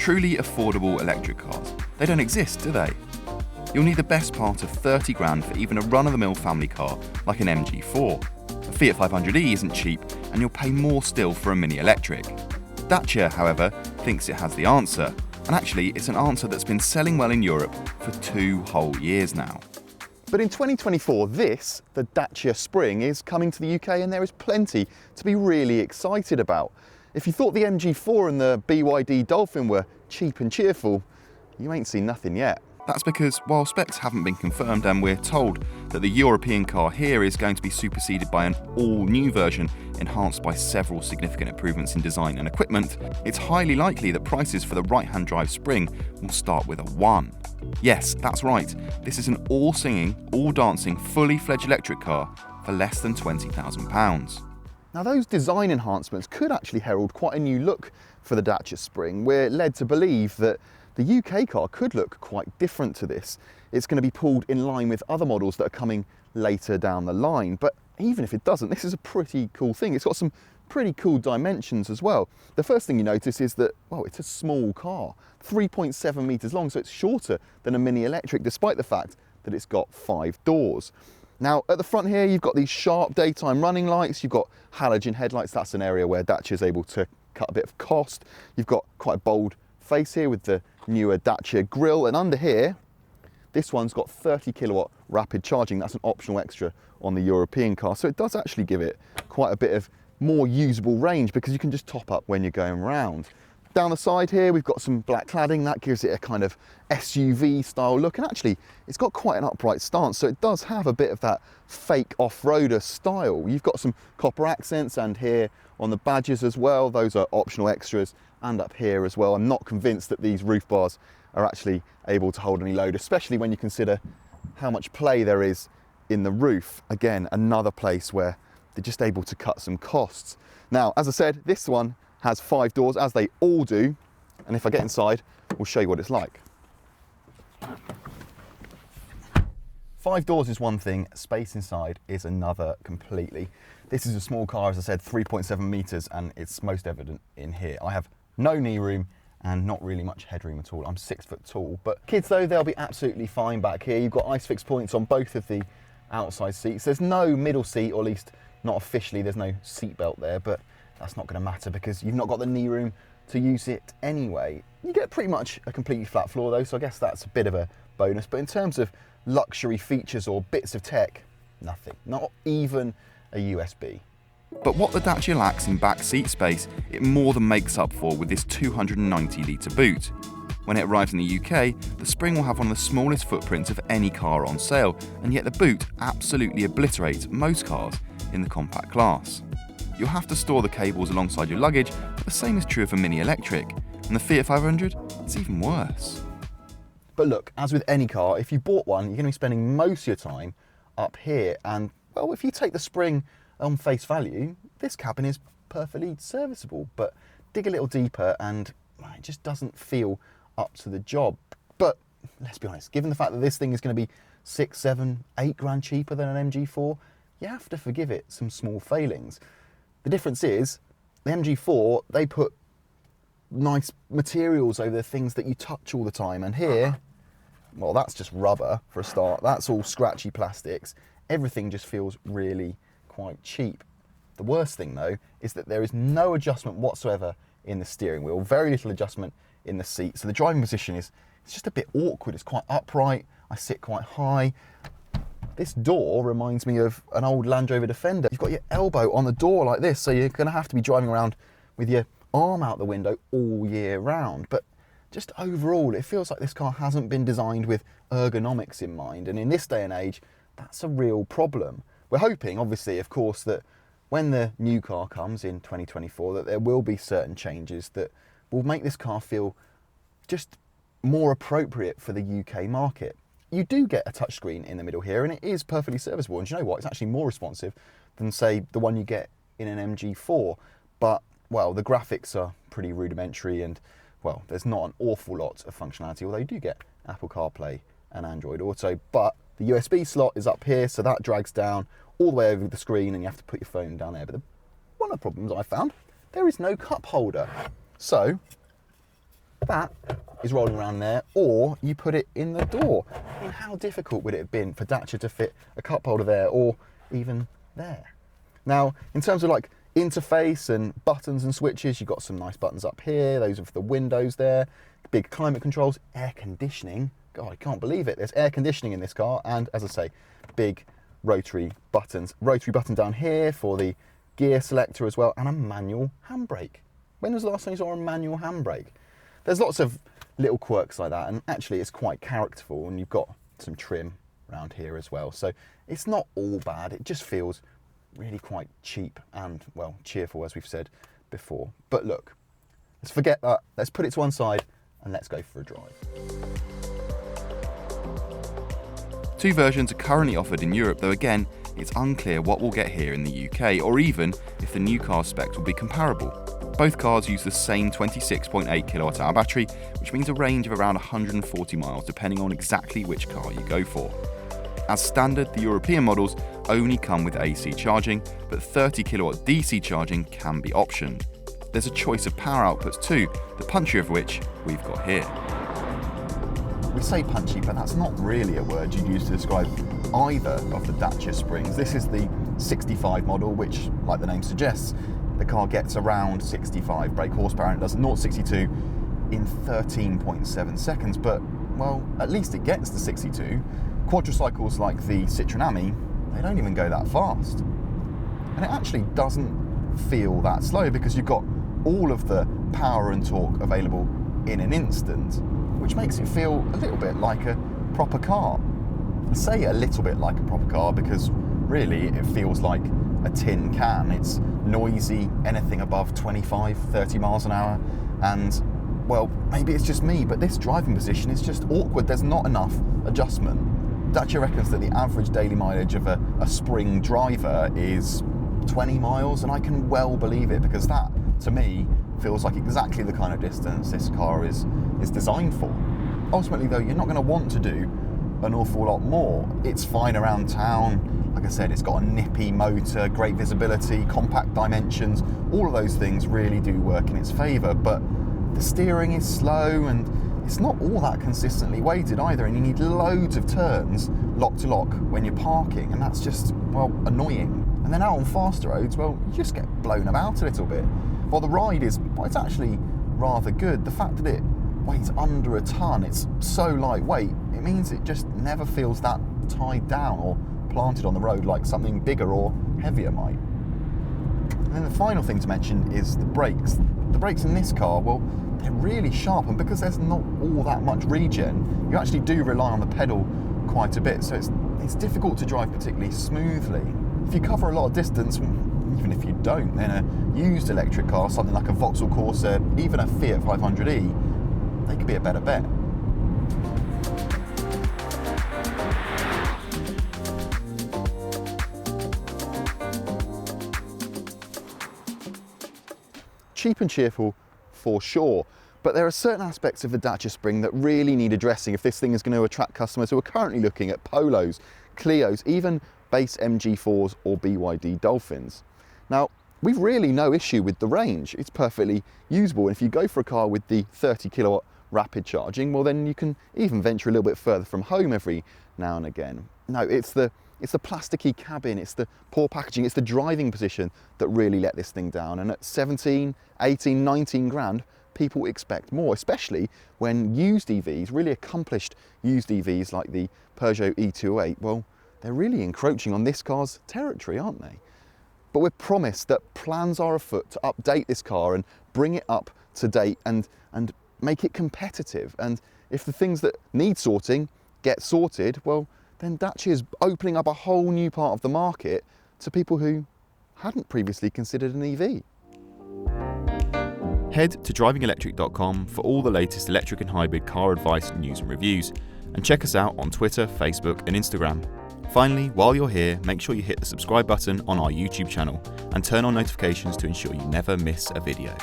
Truly affordable electric cars. They don't exist, do they? You'll need the best part of 30 grand for even a run-of-the-mill family car like an MG4. A Fiat 500e isn't cheap, and you'll pay more still for a mini electric. Dacia, however, thinks it has the answer, and actually it's an answer that's been selling well in Europe for 2 whole years now. But in 2024, the Dacia Spring, is coming to the UK, and there is plenty to be really excited about. If you thought the MG4 and the BYD Dolphin were cheap and cheerful, you ain't seen nothing yet. That's because while specs haven't been confirmed and we're told that the European car here is going to be superseded by an all-new version enhanced by several significant improvements in design and equipment, it's highly likely that prices for the right-hand drive Spring will start with a 1. Yes, that's right, this is an all-singing, all-dancing, fully-fledged electric car for less than £20,000. Now those design enhancements could actually herald quite a new look for the Dacia Spring. We're led to believe that the UK car could look quite different to this. It's going to be pulled in line with other models that are coming later down the line. But even if it doesn't, this is a pretty cool thing. It's got some pretty cool dimensions as well. The first thing you notice is that, well, it's a small car, 3.7 metres long, so it's shorter than a mini electric, despite the fact that it's got 5 doors. Now, at the front here, you've got these sharp daytime running lights, you've got halogen headlights. That's an area where Dacia is able to cut a bit of cost. You've got quite a bold face here with the newer Dacia grille, and under here this one's got 30 kilowatt rapid charging. That's an optional extra on the European car, so it does actually give it quite a bit of more usable range because you can just top up when you're going round. Down the side here we've got some black cladding that gives it a kind of SUV style look, and actually it's got quite an upright stance, so it does have a bit of that fake off-roader style. You've got some copper accents, and here on the badges as well, those are optional extras, and up here as well. I'm not convinced that these roof bars are actually able to hold any load, especially when you consider how much play there is in the roof. Again, another place where they're just able to cut some costs. Now, as I said, this one has 5 doors, as they all do, and if I get inside, we'll show you what it's like. 5 doors is one thing, space inside is another completely. This is a small car, as I said, 3.7 metres, and it's most evident in here. I have no knee room and not really much headroom at all. I'm 6 foot tall, but kids though, they'll be absolutely fine back here. You've got ISOFIX points on both of the outside seats. There's no middle seat, or at least not officially, there's no seat belt there, but that's not going to matter because you've not got the knee room to use it anyway. You get pretty much a completely flat floor though, so I guess that's a bit of a bonus, but in terms of luxury features or bits of tech, nothing, not even a USB. But what the Dacia lacks in back seat space, it more than makes up for with this 290 litre boot. When it arrives in the UK, the Spring will have one of the smallest footprints of any car on sale, and yet the boot absolutely obliterates most cars in the compact class. You'll have to store the cables alongside your luggage, but the same is true of a mini electric, and the Fiat 500, it's even worse. But look, as with any car, if you bought one, you're going to be spending most of your time up here, and well, if you take the Spring on face value, this cabin is perfectly serviceable, but dig a little deeper and it just doesn't feel up to the job. But let's be honest, given the fact that this thing is going to be 6, 7, 8 grand cheaper than an MG4, you have to forgive it some small failings. The difference is, the MG4, they put nice materials over the things that you touch all the time, and here, well, that's just rubber for a start. That's all scratchy plastics. Everything just feels really quite cheap. The worst thing though is that there is no adjustment whatsoever in the steering wheel, very little adjustment in the seat, so the driving position it's just a bit awkward. It's quite upright, I sit quite high. This door reminds me of an old Land Rover Defender. You've got your elbow on the door like this, so you're going to have to be driving around with your arm out the window all year round. But just overall, it feels like this car hasn't been designed with ergonomics in mind, and in this day and age, that's a real problem. We're hoping, obviously, of course, that when the new car comes in 2024, that there will be certain changes that will make this car feel just more appropriate for the UK market. You do get a touchscreen in the middle here, and it is perfectly serviceable. And do you know what? It's actually more responsive than, say, the one you get in an MG4. But, well, the graphics are pretty rudimentary, and, well, there's not an awful lot of functionality, although you do get Apple CarPlay and Android Auto. But the USB slot is up here, so that drags down all the way over the screen, and you have to put your phone down there. But one of the problems I found, there is no cup holder. So that is rolling around there, or you put it in the door. I mean, how difficult would it have been for Dacia to fit a cup holder there, or even there? Now, in terms of like interface and buttons and switches, you've got some nice buttons up here. Those are for the windows there. Big climate controls, air conditioning. God, I can't believe it. There's air conditioning in this car, and as I say, big rotary buttons. Rotary button down here for the gear selector as well, and a manual handbrake. When was the last time you saw a manual handbrake? There's lots of little quirks like that, and actually it's quite characterful, and you've got some trim around here as well. So it's not all bad. It just feels really quite cheap and, well, cheerful, as we've said before. But look, let's forget that. Let's put it to one side and let's go for a drive. Two versions are currently offered in Europe, though again, it's unclear what we'll get here in the UK, or even if the new car specs will be comparable. Both cars use the same 26.8 kWh battery, which means a range of around 140 miles depending on exactly which car you go for. As standard, the European models only come with AC charging, but 30 kW DC charging can be optioned. There's a choice of power outputs too, the punchier of which we've got here. We say punchy, but that's not really a word you'd use to describe either of the Dacia Springs. This is the 65 model, which, like the name suggests, the car gets around 65 brake horsepower and it does 0-62 in 13.7 seconds, but, well, at least it gets to 62. Quadricycles like the Citroen Ami, they don't even go that fast. And it actually doesn't feel that slow because you've got all of the power and torque available in an instant, which makes it feel a little bit like a proper car. I say a little bit like a proper car because really it feels like a tin can. It's noisy, anything above 25, 30 miles an hour, and, well, maybe it's just me, but this driving position is just awkward. There's not enough adjustment. Dacia reckons that the average daily mileage of a Spring driver is 20 miles, and I can well believe it because that, to me, feels like exactly the kind of distance this car is designed for. Ultimately, though, you're not going to want to do an awful lot more. It's fine around town. Like I said, it's got a nippy motor, great visibility, compact dimensions. All of those things really do work in its favour, but the steering is slow and it's not all that consistently weighted either, and you need loads of turns lock to lock when you're parking, and that's just, well, annoying. And then out on faster roads, well, you just get blown about a little bit. While the ride is, well, it's actually rather good. The fact that it weighs under a tonne, it's so lightweight, it means it just never feels that tied down or planted on the road like something bigger or heavier might. And then the final thing to mention is the brakes. The brakes in this car, well, they're really sharp, and because there's not all that much regen, you actually do rely on the pedal quite a bit, so it's difficult to drive particularly smoothly. If you cover a lot of distance, even if you don't, then a used electric car, something like a Vauxhall Corsa, even a Fiat 500e, they could be a better bet. Cheap and cheerful for sure, but there are certain aspects of the Dacia Spring that really need addressing if this thing is going to attract customers who are currently looking at Polos, Clios, even base MG4s or BYD Dolphins. Now, we've really no issue with the range. It's perfectly usable, and if you go for a car with the 30 kilowatt rapid charging, well, then you can even venture a little bit further from home every now and again. No, it's the plasticky cabin, it's the poor packaging, it's the driving position that really let this thing down. And at 17, 18, 19 grand, people expect more, especially when used EVs, really accomplished used EVs like the Peugeot E208, well, they're really encroaching on this car's territory, aren't they? But we're promised that plans are afoot to update this car and bring it up to date and make it competitive. And if the things that need sorting get sorted, well, then Dacia is opening up a whole new part of the market to people who hadn't previously considered an EV. Head to DrivingElectric.com for all the latest electric and hybrid car advice, news and reviews, and check us out on Twitter, Facebook and Instagram. Finally, while you're here, make sure you hit the subscribe button on our YouTube channel and turn on notifications to ensure you never miss a video.